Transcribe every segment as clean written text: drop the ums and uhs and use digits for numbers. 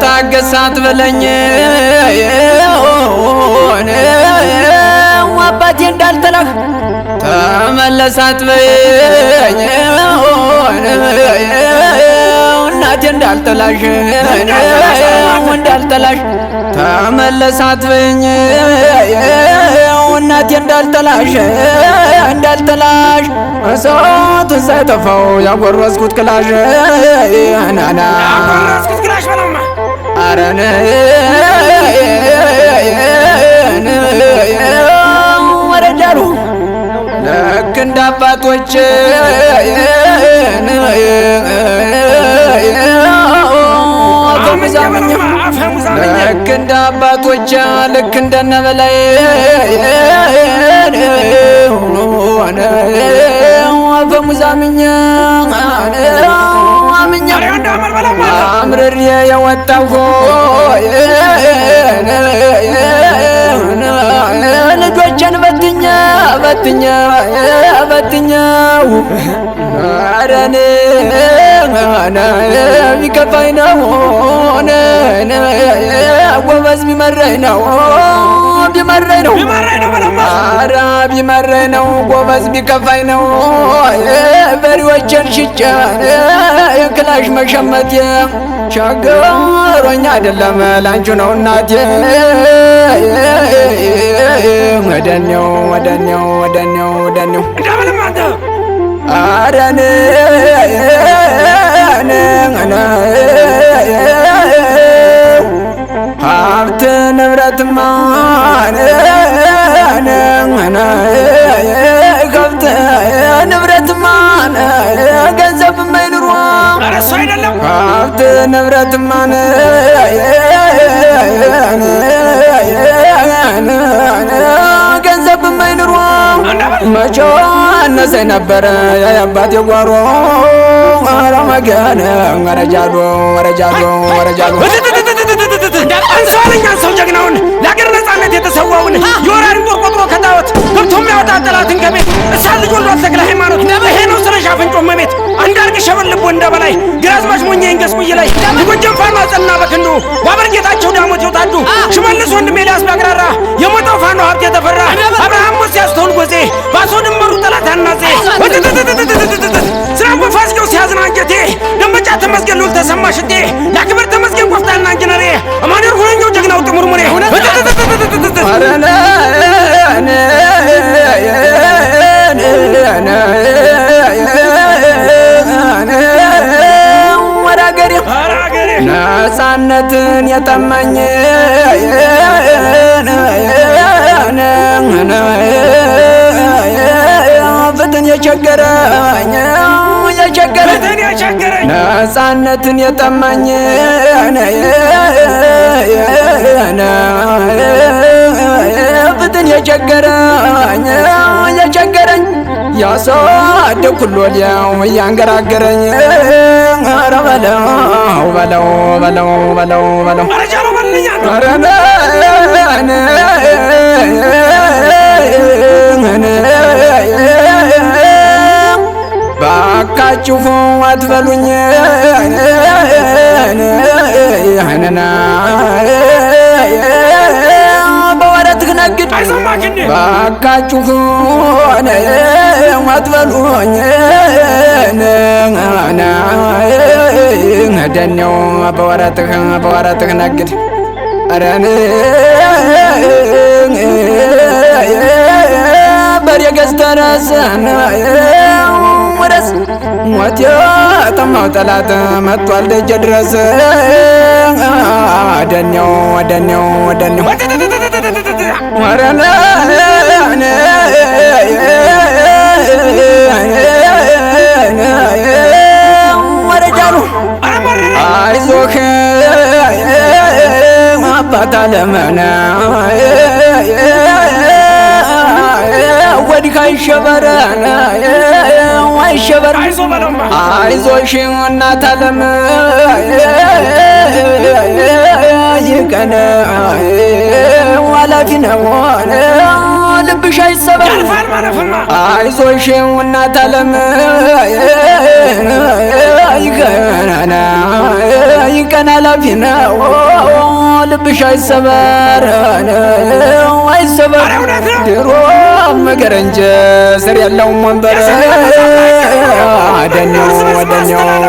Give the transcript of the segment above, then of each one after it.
ታገሳት በለኝ አባቴ እንዳልተላህ ተመለሳት በኝ እናቴ እንዳልተላሽ እንዳልተላሽ ተመለሳት በኝ እናቴ እንዳልተላሽ እንዳልተላሽ እሳቱን ሳይጠፋው ያጎረስኩት ክላሽ ናና ያጎረስኩት ክላሽ በለማ አረነ ወረጃሉ ልክ እንደ አባቶች ልክ እንደ አባቶች ልክ እንደነ በላይ አፈሙዛምኛ አምኛ አምርሬ የወጣሁ ልጆችን በትኛው አረኔ ቢከፋኝ ነው ጎበዝ ቢመረኝ ነው ኧረ ቢመረኝ ነው ጎበዝ ቢከፋኝ ነው በሬዎችን ሽጬ የክላሽ መሸመቴ ቸግሮኝ አይደለም ላንቺ ነው እናቴ ወደኔው አረኔ ሀብት ንብረትማ ሀብት ንብረትማ ገንዘብማ ይኑሮ ሀብት ንብረትማ ገንዘብማ ይኑሮ መቼ አነሰኝ ነበረ የአባቴ ጓሮ ረመገን ወረጃዶ አንሷለኛ ሰው ጀግናውን ለአገር ነጻነት የተሰዋውን የወራሪን ጦር ቆጥሮ ከጣወት ገብቶ የሚያወጣ ጠላትን ከቤት እሳት ልጅ ወልዶ ተክለ ሃይማኖት ይሄ ነው ስረሻ ፍንጮ መቤት አንዳርግ ሸበል ልቦ እንደበላይ ግራዝማች ሞኛ ይንገስቁይ ላይ የጎጃም ፋኖ አጸና በክንዱ ዋበር ጌታቸው ዳሞት ይወጣዱ ሽመልስ ወንድሜ ኤልያስ ባግራራ የሞተው ፋኖ ሀብት የተፈራ አብርሃም ሞት ሲያስተውል ጎዜ ባሶ ድንበሩ ጠላት አናዜ ስራ ወፋስገው ሲያዝና አንጀቴ ደንበጫ ተመስገን ሉል ተሰማ ሽቴ ለክብር ተመስገን ቆፍጣና እንጀነሬ አማኑኤል ሆነኛው ጀግናው ጥሙርሙሬ አረነ ወራገሬ ነፃነትን የጠማኝ ፍትን የቸገረኝ ነፃነትን የጠማኝ ፍትን የቸገረኝ ያሳደግኩ ሎሌው እያንገራገረኝ ኧረ በለው ባካችሁ አትበሉኝ በወረትህ ነግድ ባካችሁ አትበሉኝ ደኔው በወረትህ ነግድ አረን በሬ ገዝተረስን ወረስ ሞት የጠማው ጠላት መጥቷል ደጀ ድረስ ደኔው ወረነ ወረጃሉ አይዞህ አባት አለመነ ወዲህ አይሸበረን አይሸበር አይዞሽ እናት አለም ይቀነ ዋላፊ ነው ልብሽ አይሰበር አይዞሽ እናት አለም ይቀና ላፊ ነው ልብሽ አይሰበር አይሰበር ድሮ መገር እንጂ ስር የለውም ወንበር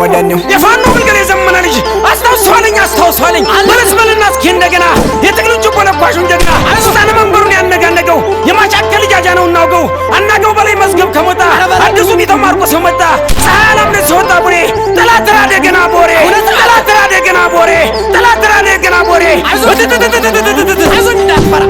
ወደኔው የፋኖ ብልገር የዘመነ ልጅ አስታውሷለኝ በለስ በልና እስኪ እንደገና የትግሉ ጭቦ ለኳሹን ጀግና ስልጣነ መንበሩን ያነጋነገው የማጫከል ልጃጃ ነው እናውገው አናገው በላይ መዝገብ ከሞጣ አዲሱ ቢተው ማርቆስ መጣ ሰላም ነው ሲወጣ ቡሬ ጠላት ተራደ ገና ቦሬ ጠላት ተራደ ገና ቦሬ ጠላት ተራደ ገና ቦሬ አይዞ እንዳትፈራ